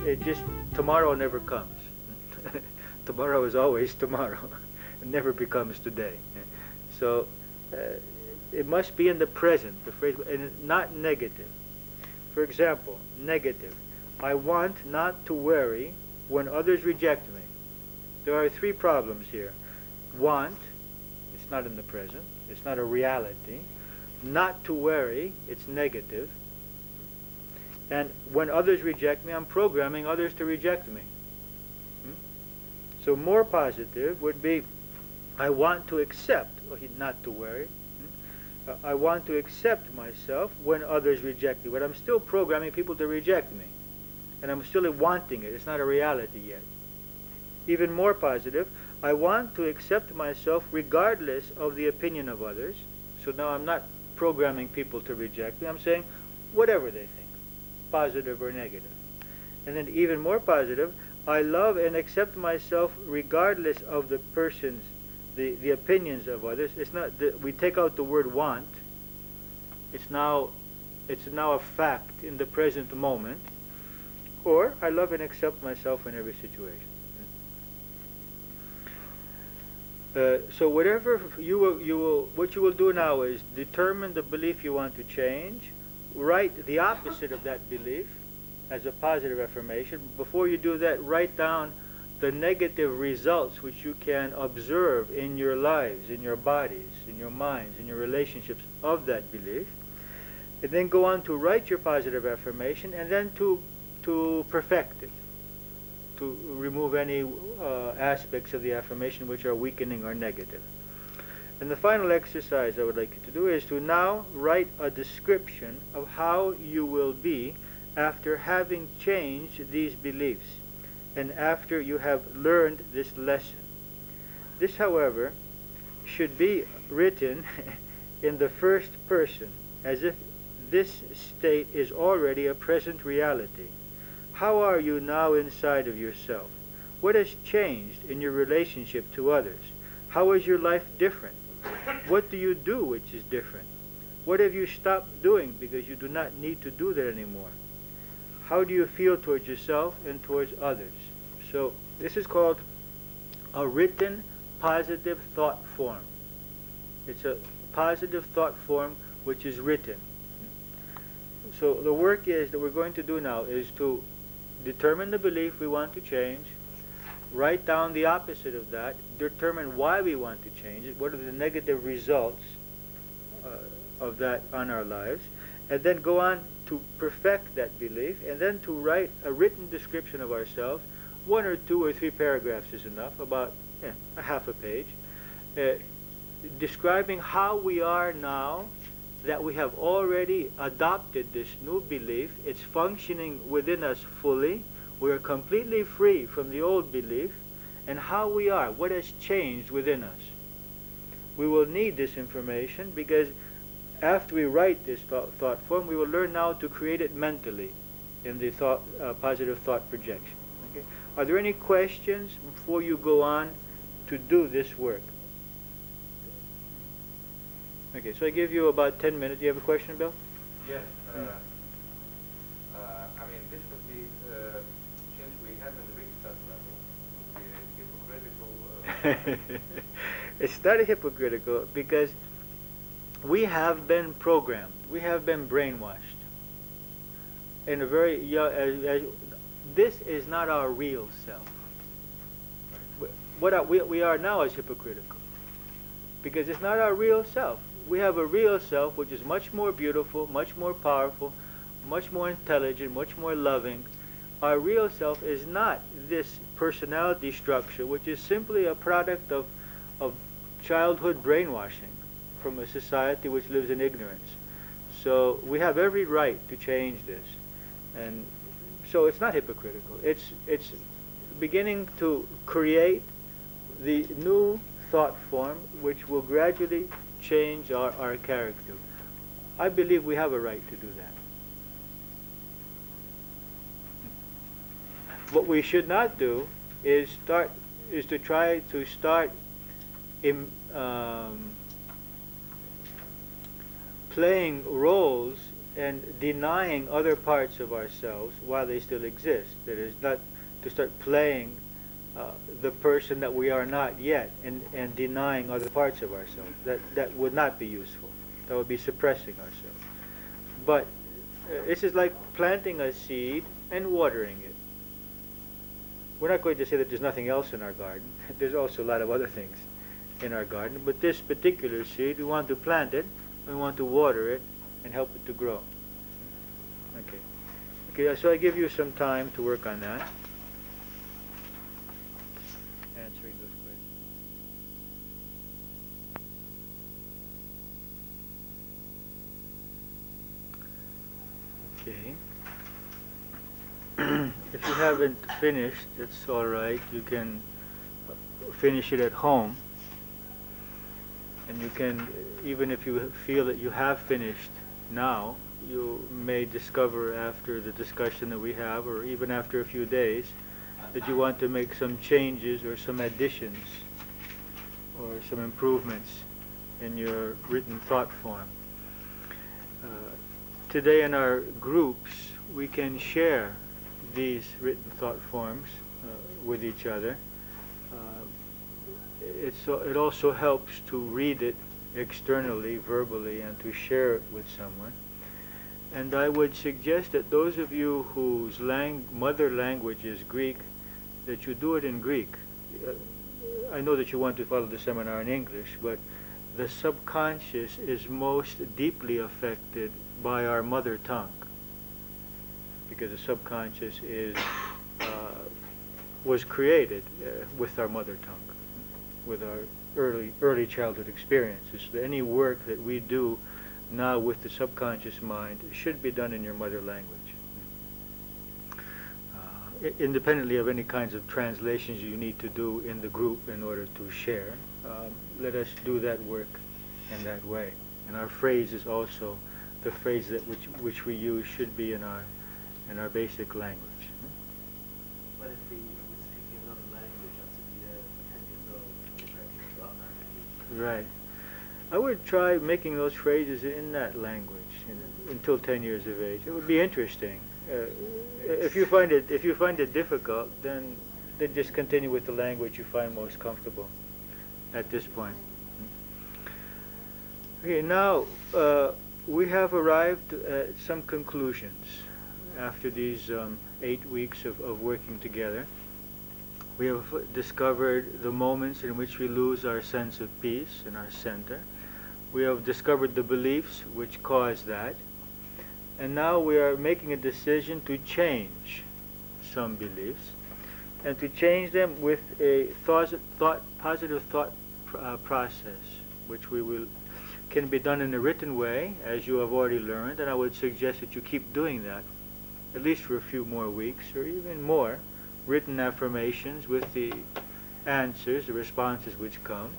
it just, tomorrow never comes. Tomorrow is always tomorrow. It never becomes today. So it must be in the present, the phrase, and not negative. For example, negative. I want not to worry when others reject me. There are three problems here. Want, it's not in the present. It's not a reality. Not to worry, it's negative. And when others reject me, I'm programming others to reject me. So more positive would be, I want to accept, not to worry. I want to accept myself when others reject me. But I'm still programming people to reject me. And I'm still wanting it. It's not a reality yet. Even more positive, I want to accept myself regardless of the opinion of others. So now I'm not programming people to reject me. I'm saying whatever they think, positive or negative. And then even more positive, I love and accept myself regardless of the person's, the opinions of others. It's not, we take out the word want. It's now a fact in the present moment. Or I love and accept myself in every situation. So whatever what you will do now is determine the belief you want to change, write the opposite of that belief as a positive affirmation. Before you do that, write down the negative results which you can observe in your lives, in your bodies, in your minds, in your relationships of that belief. And then go on to write your positive affirmation, and then to perfect it, to remove any aspects of the affirmation which are weakening or negative. And the final exercise I would like you to do is to now write a description of how you will be after having changed these beliefs and after you have learned this lesson. This, however, should be written in the first person, as if this state is already a present reality. How are you now inside of yourself? What has changed in your relationship to others? How is your life different? What do you do which is different? What have you stopped doing because you do not need to do that anymore? How do you feel towards yourself and towards others? So this is called a written positive thought form. It's a positive thought form which is written. So the work is that we're going to do now is to determine the belief we want to change, write down the opposite of that, determine why we want to change it, what are the negative results of that on our lives, and then go on to perfect that belief, and then to write a written description of ourselves. 1 or 2 or 3 paragraphs is enough, about a half a page, describing how we are now, that we have already adopted this new belief. It's functioning within us fully. We're completely free from the old belief, and how we are, what has changed within us. We will need this information because after we write this thought form, we will learn now to create it mentally in the positive thought projection. Okay? Are there any questions before you go on to do this work? Okay, so I give you about 10 minutes. Do you have a question, Bill? Yes. I mean, this would be, since we haven't reached that level, would be hypocritical. It's not hypocritical because we have been programmed. We have been brainwashed. In a very young, this is not our real self. What we are now is hypocritical because it's not our real self. We have a real self which is much more beautiful, much more powerful, much more intelligent, much more loving. Our real self is not this personality structure which is simply a product of childhood brainwashing from a society which lives in ignorance. So we have every right to change this. And so it's not hypocritical. It's beginning to create the new thought form which will gradually change our character. I believe we have a right to do that. What we should not do is to try to start playing roles and denying other parts of ourselves while they still exist. That is, not to start playing the person that we are not yet, and denying other parts of ourselves. That would not be useful. That would be suppressing ourselves. But this is like planting a seed and watering it. We're not going to say that there's nothing else in our garden. There's also a lot of other things in our garden. But this particular seed, we want to plant it, we want to water it, and help it to grow. Okay. Okay, so I give you some time to work on that. Answering those questions. Okay. If you haven't finished, it's all right. You can finish it at home. And you can, even if you feel that you have finished now, you may discover after the discussion that we have, or even after a few days, that you want to make some changes or some additions or some improvements in your written thought form. Today in our groups, we can share these written thought forms with each other. It also helps to read it externally, verbally, and to share it with someone. And I would suggest that those of you whose mother language is Greek, that you do it in Greek. I know that you want to follow the seminar in English, but the subconscious is most deeply affected by our mother tongue, because the subconscious was created with our mother tongue, with our early childhood experiences. So any work that we do now with the subconscious mind should be done in your mother language. Independently of any kinds of translations you need to do in the group in order to share, let us do that work in that way. And our phrases also, the phrase that which we use should be in our basic language. But if we were speaking another language up to be 10 years old, Right. I would try making those phrases in that language until 10 years of age. It would be interesting. If you find it difficult, then just continue with the language you find most comfortable at this point. Okay, now we have arrived at some conclusions after these 8 weeks of working together. We have discovered the moments in which we lose our sense of peace and our center. We have discovered the beliefs which cause that. And now we are making a decision to change some beliefs, and to change them with a positive thought process, which can be done in a written way, as you have already learned. And I would suggest that you keep doing that, at least for a few more weeks, or even more. Written affirmations with the answers, the responses which come.